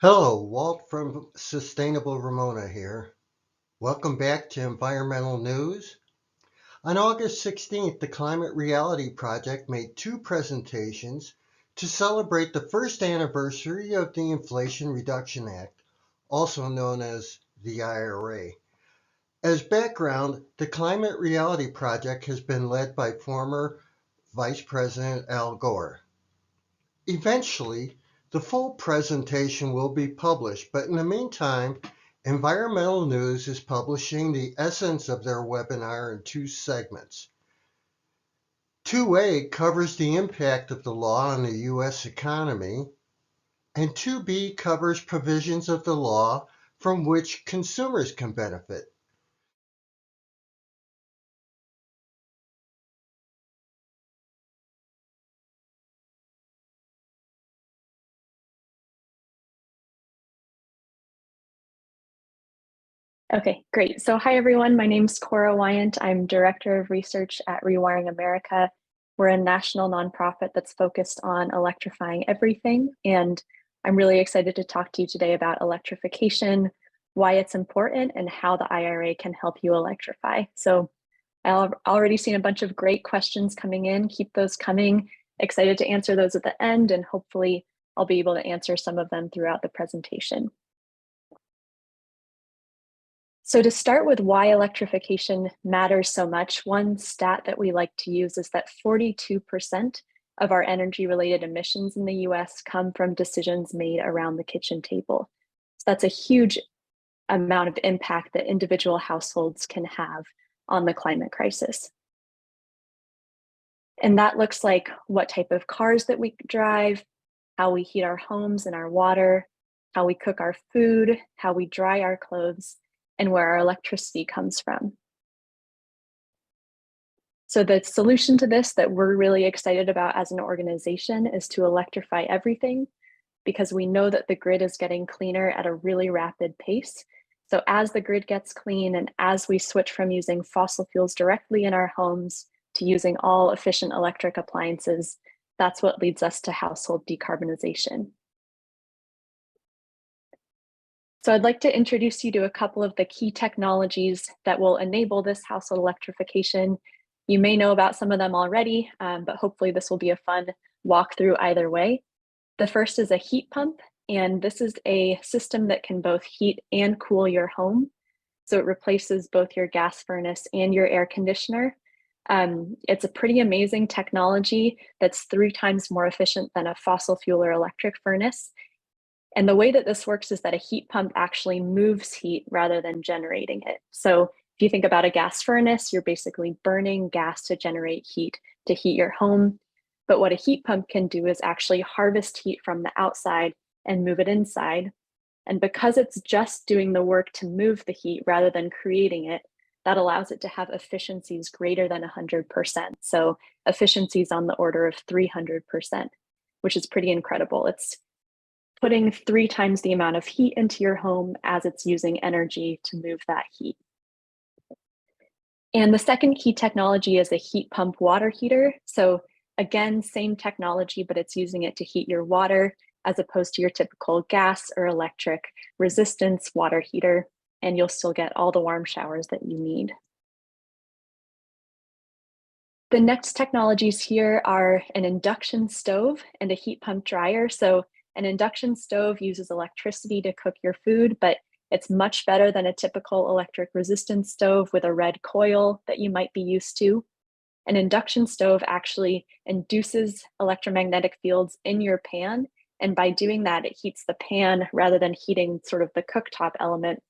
Hello, Walt from Sustainable Ramona here. Welcome back to Environmental News. On August 16th, the Climate Reality Project made two presentations to celebrate the first anniversary of the Inflation Reduction Act, also known as the IRA. As background, the Climate Reality Project has been led by former Vice President Al Gore. Eventually, the full presentation will be published, but in the meantime, Environmental News is publishing the essence of their webinar in two segments. 2A covers the impact of the law on the U.S. economy, and 2B covers provisions of the law from which consumers can benefit. Okay, great. So hi, everyone. My name's Cora Wyant. I'm Director of Research at Rewiring America. We're a national nonprofit that's focused on electrifying everything. And I'm really excited to talk to you today about electrification, why it's important, and how the IRA can help you electrify. So I've already seen a bunch of great questions coming in. Keep those coming. Excited to answer those at the end, and hopefully I'll be able to answer some of them throughout the presentation. So to start with why electrification matters so much, one stat that we like to use is that 42% of our energy-related emissions in the US come from decisions made around the kitchen table. So that's a huge amount of impact that individual households can have on the climate crisis. And that looks like what type of cars that we drive, how we heat our homes and our water, how we cook our food, how we dry our clothes, and where our electricity comes from. So the solution to this that we're really excited about as an organization is to electrify everything, because we know that the grid is getting cleaner at a really rapid pace. So as the grid gets clean and as we switch from using fossil fuels directly in our homes to using all efficient electric appliances, that's what leads us to household decarbonization. So I'd like to introduce you to a couple of the key technologies that will enable this household electrification. You may know about some of them already, but hopefully this will be a fun walkthrough either way. The first is a heat pump, and this is a system that can both heat and cool your home. So it replaces both your gas furnace and your air conditioner. It's a pretty amazing technology that's 3 times more efficient than a fossil fuel or electric furnace. And the way that this works is that a heat pump actually moves heat rather than generating it. So if you think about a gas furnace, you're basically burning gas to generate heat to heat your home. But what a heat pump can do is actually harvest heat from the outside and move it inside. And because it's just doing the work to move the heat rather than creating it, that allows it to have efficiencies greater than 100%. So efficiencies on the order of 300%, which is pretty incredible. It's putting 3 times the amount of heat into your home as it's using energy to move that heat. And the second key technology is a heat pump water heater. So again, same technology, but it's using it to heat your water as opposed to your typical gas or electric resistance water heater, and you'll still get all the warm showers that you need. The next technologies here are an induction stove and a heat pump dryer. So an induction stove uses electricity to cook your food, but it's much better than a typical electric resistance stove with a red coil that you might be used to. An induction stove actually induces electromagnetic fields in your pan, and by doing that, it heats the pan rather than heating sort of the cooktop element.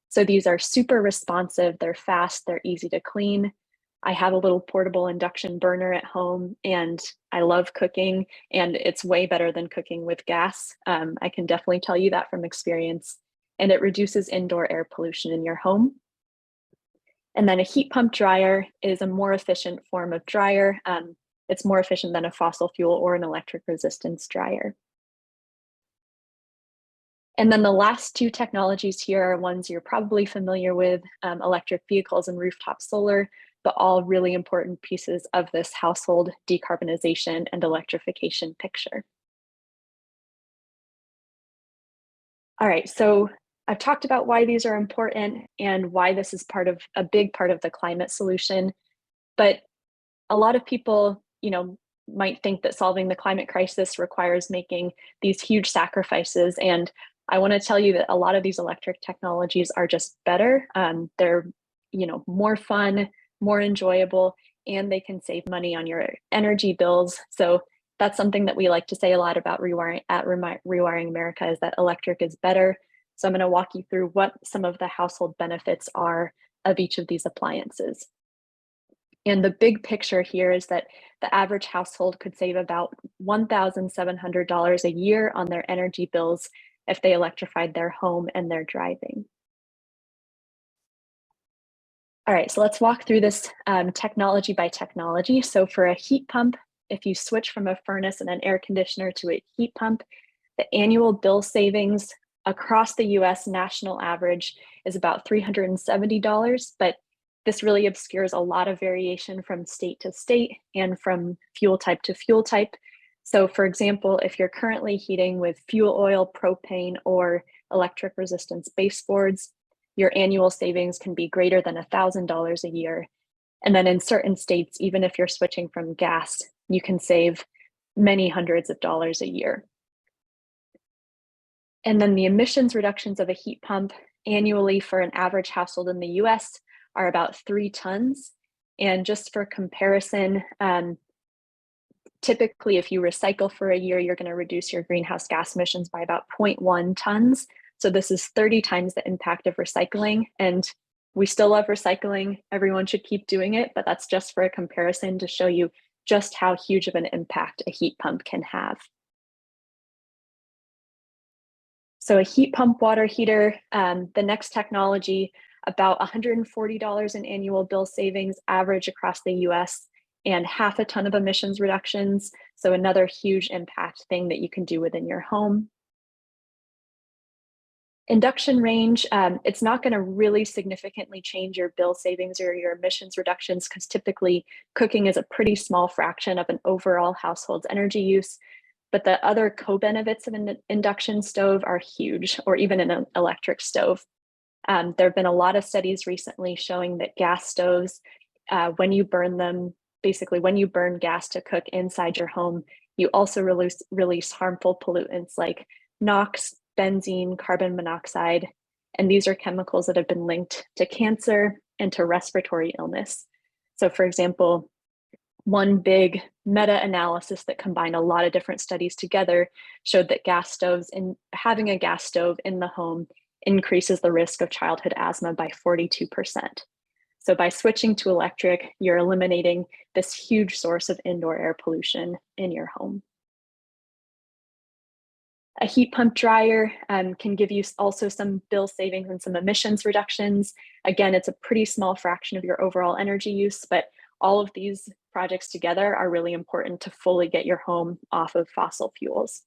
So these are super responsive, they're fast, they're easy to clean. I have a little portable induction burner at home, and I love cooking, and it's way better than cooking with gas. I can definitely tell you that from experience, and it reduces indoor air pollution in your home. And then a heat pump dryer is a more efficient form of dryer. It's more efficient than a fossil fuel or an electric resistance dryer. And then the last two technologies here are ones you're probably familiar with, electric vehicles and rooftop solar, but all really important pieces of this household decarbonization and electrification picture. All right, so I've talked about why these are important and why this is a big part of the climate solution. But a lot of people, might think that solving the climate crisis requires making these huge sacrifices. And I want to tell you that a lot of these electric technologies are just better. They're, more fun, more enjoyable, and they can save money on your energy bills. So that's something that we like to say a lot about Rewiring America, is that electric is better. So I'm going to walk you through what some of the household benefits are of each of these appliances. And the big picture here is that the average household could save about $1,700 a year on their energy bills if they electrified their home and their driving. All right, so let's walk through this technology by technology. So for a heat pump, if you switch from a furnace and an air conditioner to a heat pump, the annual bill savings across the US national average is about $370, but this really obscures a lot of variation from state to state and from fuel type to fuel type. So for example, if you're currently heating with fuel oil, propane, or electric resistance baseboards, your annual savings can be greater than $1,000 a year. And then in certain states, even if you're switching from gas, you can save many hundreds of dollars a year. And then the emissions reductions of a heat pump annually for an average household in the US are about 3 tons. And just for comparison, typically if you recycle for a year, you're going to reduce your greenhouse gas emissions by about 0.1 tons. So this is 30 times the impact of recycling. And we still love recycling. Everyone should keep doing it, but that's just for a comparison to show you just how huge of an impact a heat pump can have. So a heat pump water heater, the next technology, about $140 in annual bill savings average across the US, and half a ton of emissions reductions. So another huge impact thing that you can do within your home. Induction range, it's not going to really significantly change your bill savings or your emissions reductions, because typically cooking is a pretty small fraction of an overall household's energy use. But the other co-benefits of an induction stove are huge, or even an electric stove. There have been a lot of studies recently showing that gas stoves, when you burn them, basically when you burn gas to cook inside your home, you also release harmful pollutants like NOx, benzene, carbon monoxide, and these are chemicals that have been linked to cancer and to respiratory illness. So for example, one big meta-analysis that combined a lot of different studies together showed that having a gas stove in the home increases the risk of childhood asthma by 42%. So by switching to electric, you're eliminating this huge source of indoor air pollution in your home. A heat pump dryer can give you also some bill savings and some emissions reductions. Again, it's a pretty small fraction of your overall energy use, but all of these projects together are really important to fully get your home off of fossil fuels.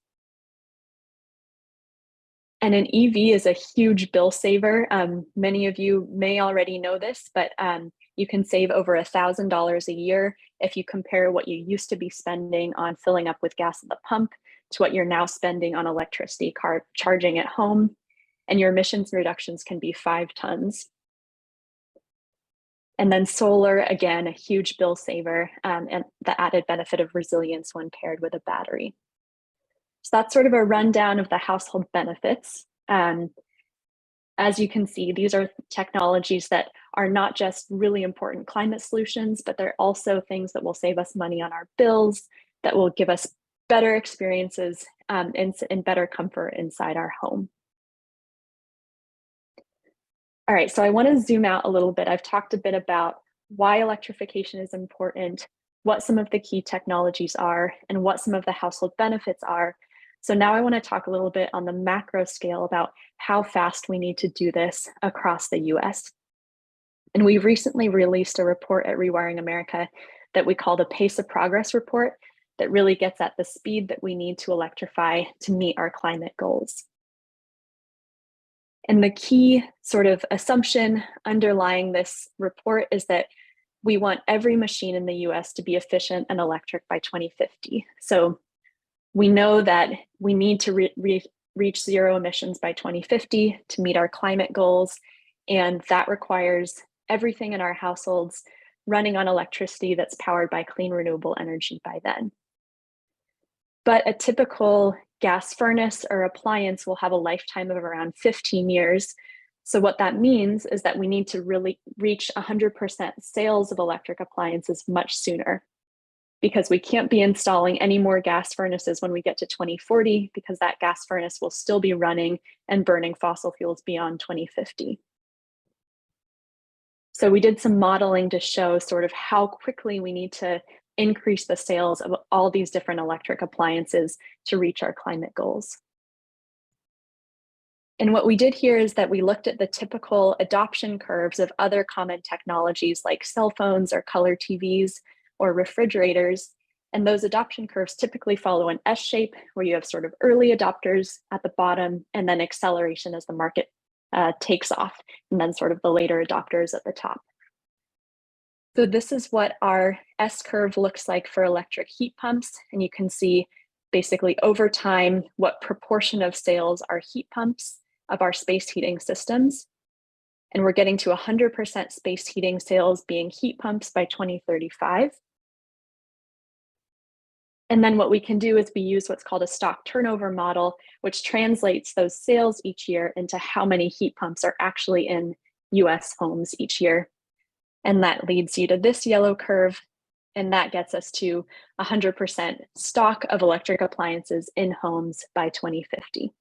And an EV is a huge bill saver. Many of you may already know this, but you can save over $1,000 a year if you compare what you used to be spending on filling up with gas at the pump to what you're now spending on electricity car charging at home. And your emissions reductions can be 5 tons. And then solar, again, a huge bill saver, and the added benefit of resilience when paired with a battery. So that's sort of a rundown of the household benefits. As you can see, these are technologies that are not just really important climate solutions, but they're also things that will save us money on our bills, that will give us better experiences and better comfort inside our home. All right, so I want to zoom out a little bit. I've talked a bit about why electrification is important, what some of the key technologies are, and what some of the household benefits are. So now I want to talk a little bit on the macro scale about how fast we need to do this across the US. And we recently released a report at Rewiring America that we call the Pace of Progress report that really gets at the speed that we need to electrify to meet our climate goals. And the key sort of assumption underlying this report is that we want every machine in the US to be efficient and electric by 2050. So we know that we need to reach zero emissions by 2050 to meet our climate goals. And that requires everything in our households running on electricity that's powered by clean renewable energy by then. But a typical gas furnace or appliance will have a lifetime of around 15 years. So what that means is that we need to really reach 100% sales of electric appliances much sooner, because we can't be installing any more gas furnaces when we get to 2040, because that gas furnace will still be running and burning fossil fuels beyond 2050. So we did some modeling to show sort of how quickly we need to increase the sales of all these different electric appliances to reach our climate goals. And what we did here is that we looked at the typical adoption curves of other common technologies like cell phones or color TVs or refrigerators. And those adoption curves typically follow an S shape, where you have sort of early adopters at the bottom and then acceleration as the market takes off, and then sort of the later adopters at the top. So this is what our S curve looks like for electric heat pumps. And you can see basically over time what proportion of sales are heat pumps of our space heating systems. And we're getting to 100% space heating sales being heat pumps by 2035. And then what we can do is we use what's called a stock turnover model, which translates those sales each year into how many heat pumps are actually in US homes each year. And that leads you to this yellow curve, and that gets us to 100% stock of electric appliances in homes by 2050.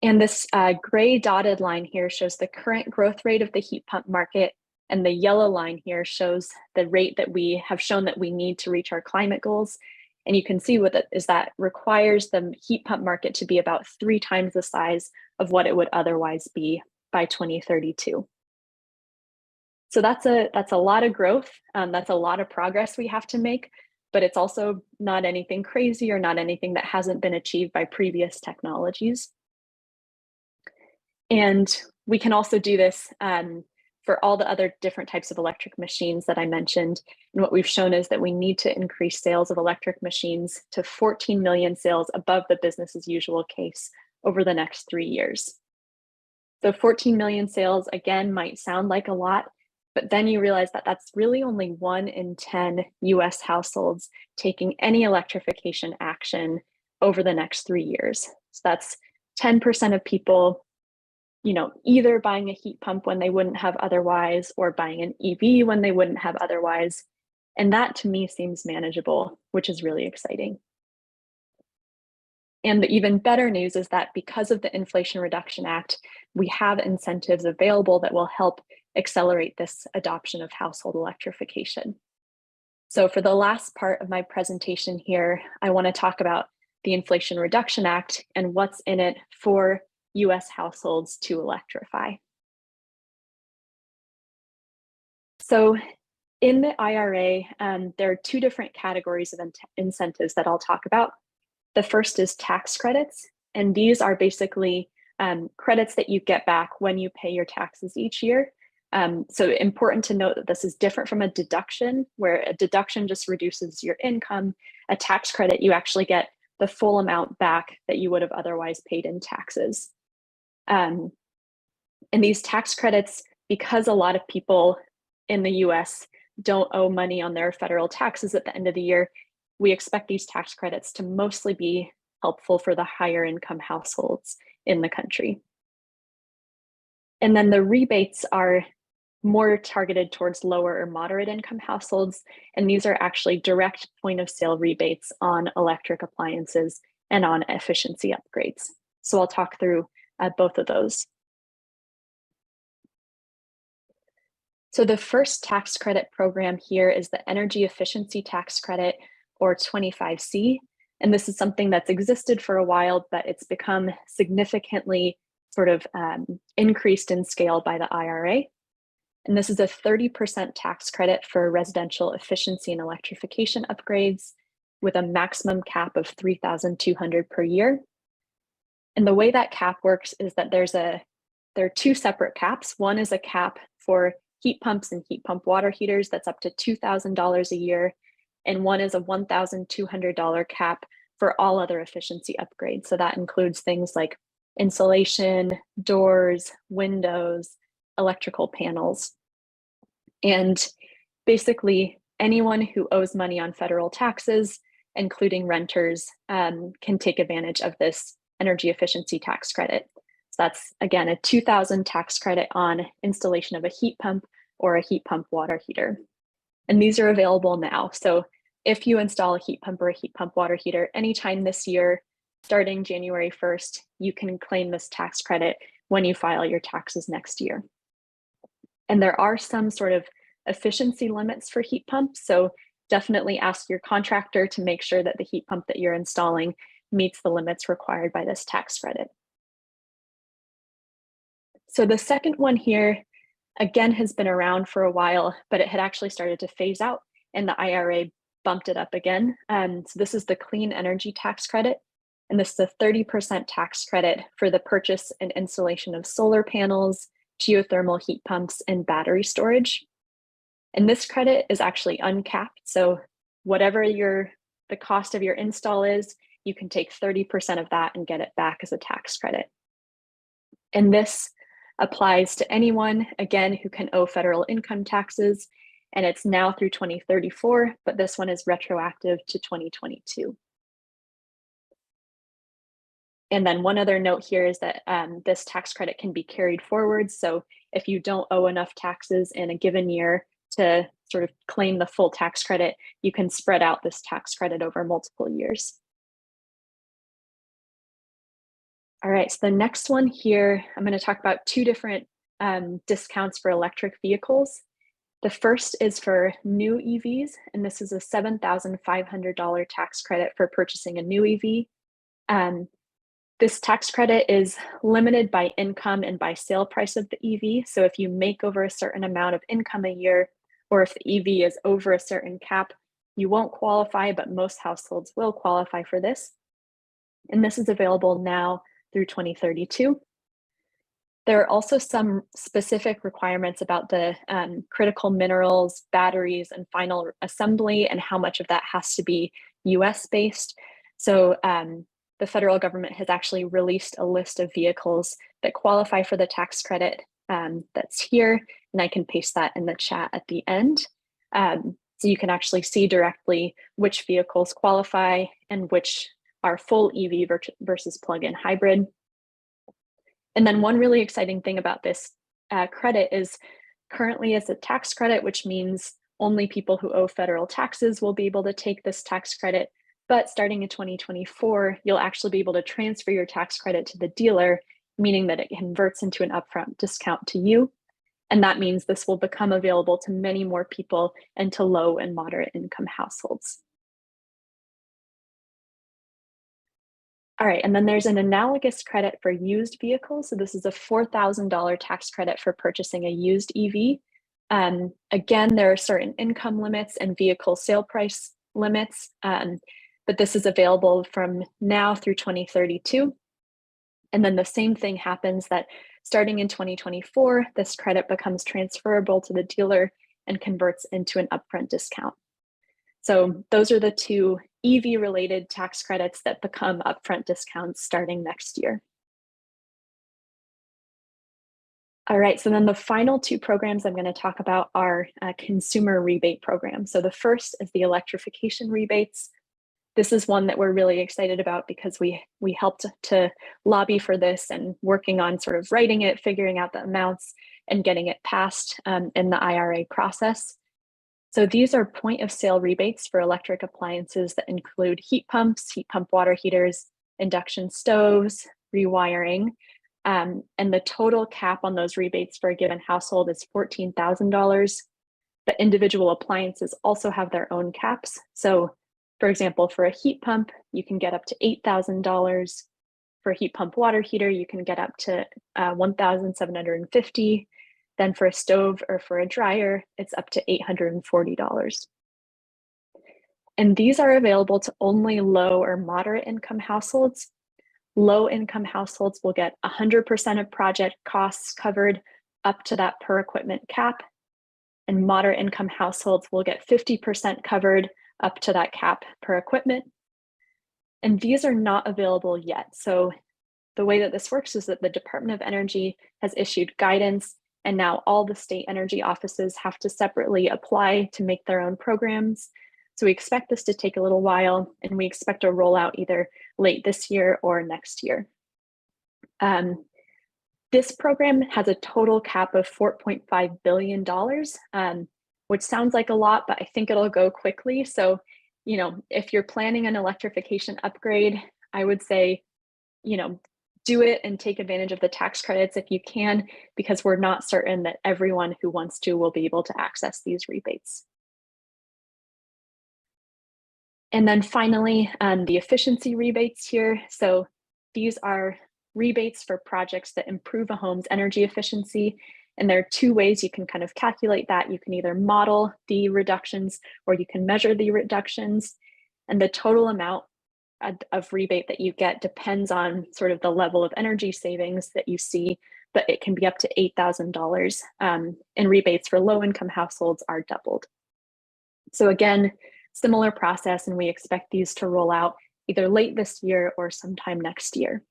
And this gray dotted line here shows the current growth rate of the heat pump market, and the yellow line here shows the rate that we have shown that we need to reach our climate goals. And you can see what that is, that requires the heat pump market to be about 3 times the size of what it would otherwise be by 2032. So that's a lot of growth. That's a lot of progress we have to make, but it's also not anything crazy or not anything that hasn't been achieved by previous technologies. And we can also do this for all the other different types of electric machines that I mentioned. And what we've shown is that we need to increase sales of electric machines to 14 million sales above the business as usual case over the next 3 years. So 14 million sales, again, might sound like a lot, but then you realize that that's really only 1 in 10 US households taking any electrification action over the next 3 years. So that's 10% of people, either buying a heat pump when they wouldn't have otherwise, or buying an EV when they wouldn't have otherwise. And that to me seems manageable, which is really exciting. And the even better news is that because of the Inflation Reduction Act, we have incentives available that will help accelerate this adoption of household electrification. So for the last part of my presentation here, I want to talk about the Inflation Reduction Act and what's in it for US households to electrify. So in the IRA, there are 2 different categories of incentives that I'll talk about. The first is tax credits, and these are basically credits that you get back when you pay your taxes each year. So important to note that this is different from a deduction, where a deduction just reduces your income. A tax credit, you actually get the full amount back that you would have otherwise paid in taxes. And these tax credits, because a lot of people in the US don't owe money on their federal taxes at the end of the year, we expect these tax credits to mostly be helpful for the higher income households in the country. And then the rebates are more targeted towards lower or moderate income households. And these are actually direct point of sale rebates on electric appliances and on efficiency upgrades. So I'll talk through both of those. So the first tax credit program here is the Energy Efficiency Tax Credit, or 25C. And this is something that's existed for a while, but it's become significantly sort of increased in scale by the IRA. And this is a 30% tax credit for residential efficiency and electrification upgrades with a maximum cap of $3,200 per year. And the way that cap works is that there are 2 separate caps. One is a cap for heat pumps and heat pump water heaters that's up to $2,000 a year. And one is a $1,200 cap for all other efficiency upgrades. So that includes things like insulation, doors, windows, electrical panels. And basically, anyone who owes money on federal taxes, including renters, can take advantage of this energy efficiency tax credit. So that's, again, a $2,000 tax credit on installation of a heat pump or a heat pump water heater. And these are available now. So if you install a heat pump or a heat pump water heater anytime this year, starting January 1st, you can claim this tax credit when you file your taxes next year. And there are some sort of efficiency limits for heat pumps. So definitely ask your contractor to make sure that the heat pump that you're installing meets the limits required by this tax credit. So the second one here, again, has been around for a while, but it had actually started to phase out, and the IRA bumped it up again. So this is the clean energy tax credit. And this is a 30% tax credit for the purchase and installation of solar panels, geothermal heat pumps, and battery storage. And this credit is actually uncapped. So whatever the cost of your install is, you can take 30% of that and get it back as a tax credit. And this applies to anyone, again, who can owe federal income taxes. And it's now through 2034, but this one is retroactive to 2022. And then one other note here is that this tax credit can be carried forward. So if you don't owe enough taxes in a given year to sort of claim the full tax credit, you can spread out this tax credit over multiple years. All right, so the next one here, I'm going to talk about two different discounts for electric vehicles. The first is for new EVs, and this is a $7,500 tax credit for purchasing a new EV. This tax credit is limited by income and by sale price of the EV. So if you make over a certain amount of income a year, or if the EV is over a certain cap, you won't qualify, but most households will qualify for this. And this is available now through 2032. There are also some specific requirements about the critical minerals, batteries, and final assembly, and how much of that has to be US based. So the federal government has actually released a list of vehicles that qualify for the tax credit that's here, and I can paste that in the chat at the end. So you can actually see directly which vehicles qualify and which are full EV versus plug-in hybrid. And then one really exciting thing about this credit is currently it's a tax credit, which means only people who owe federal taxes will be able to take this tax credit. But starting in 2024, you'll actually be able to transfer your tax credit to the dealer, meaning that it converts into an upfront discount to you. And that means this will become available to many more people and to low and moderate income households. All right, and then there's an analogous credit for used vehicles. So this is a $4,000 tax credit for purchasing a used EV. Again, there are certain income limits and vehicle sale price limits, but this is available from now through 2032. And then the same thing happens that starting in 2024, this credit becomes transferable to the dealer and converts into an upfront discount. So those are the two EV-related tax credits that become upfront discounts starting next year. All right, so then the final two programs I'm going to talk about are consumer rebate programs. So the first is the electrification rebates. This is one that we're really excited about because we helped to lobby for this and working on sort of writing it, figuring out the amounts, and getting it passed in the IRA process. So these are point of sale rebates for electric appliances that include heat pumps, heat pump water heaters, induction stoves, rewiring. And the total cap on those rebates for a given household is $14,000. But individual appliances also have their own caps. So for example, for a heat pump, you can get up to $8,000. For a heat pump water heater, you can get up to $1,750. Then for a stove or for a dryer, it's up to $840. And these are available to only low or moderate income households. Low income households will get 100% of project costs covered up to that per equipment cap. And moderate income households will get 50% covered up to that cap per equipment. And these are not available yet. So the way that this works is that the Department of Energy has issued guidance, and now all the state energy offices have to separately apply to make their own programs. So we expect this to take a little while, and we expect a rollout either late this year or next year. This program has a total cap of $4.5 billion, which sounds like a lot, but I think it'll go quickly. So, if you're planning an electrification upgrade, I would say, do it and take advantage of the tax credits if you can, because we're not certain that everyone who wants to will be able to access these rebates. And then finally, the efficiency rebates here. So these are rebates for projects that improve a home's energy efficiency. And there are two ways you can kind of calculate that. You can either model the reductions or you can measure the reductions. And the total amount of rebate that you get depends on sort of the level of energy savings that you see, but it can be up to $8,000. And rebates for low-income households are doubled. So again, similar process, and we expect these to roll out either late this year or sometime next year.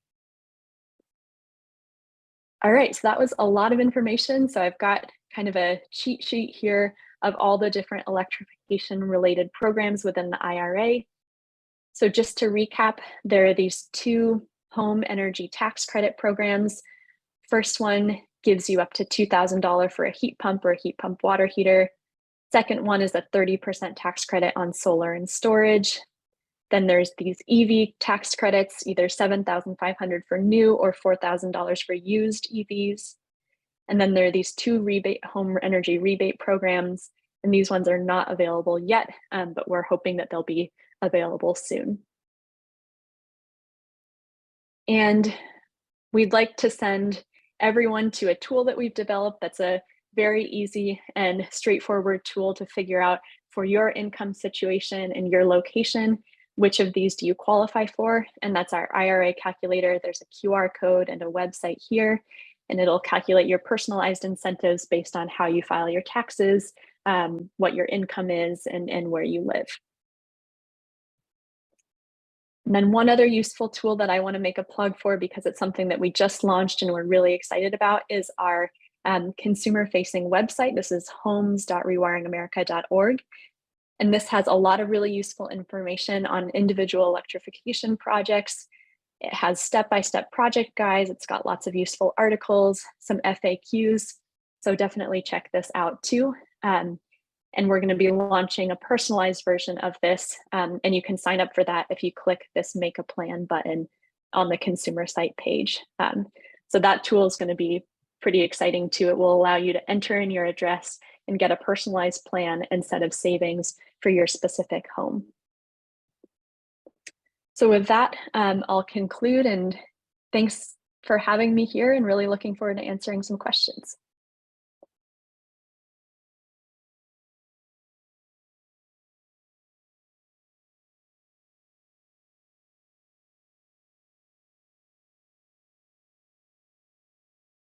All right, so that was a lot of information. So I've got kind of a cheat sheet here of all the different electrification related programs within the IRA. So just to recap, there are these two home energy tax credit programs. First one gives you up to $2,000 for a heat pump or a heat pump water heater. Second one is a 30% tax credit on solar and storage. Then there's these EV tax credits, either $7,500 for new or $4,000 for used EVs. And then there are these two home energy rebate programs, and these ones are not available yet, but we're hoping that they'll be available soon. And we'd like to send everyone to a tool that we've developed that's a very easy and straightforward tool to figure out for your income situation and your location, which of these do you qualify for? And that's our IRA calculator. There's a QR code and a website here, and it'll calculate your personalized incentives based on how you file your taxes, what your income is, and where you live. And then one other useful tool that I want to make a plug for, because it's something that we just launched and we're really excited about, is our consumer-facing website. This is homes.rewiringamerica.org. And this has a lot of really useful information on individual electrification projects. It has step-by-step project guides. It's got lots of useful articles, some FAQs. So definitely check this out too. And we're going to be launching a personalized version of this. And you can sign up for that if you click this Make a Plan button on the consumer site page. So that tool is going to be pretty exciting too. It will allow you to enter in your address and get a personalized plan and set of savings for your specific home. So with that, I'll conclude, and thanks for having me here, and really looking forward to answering some questions.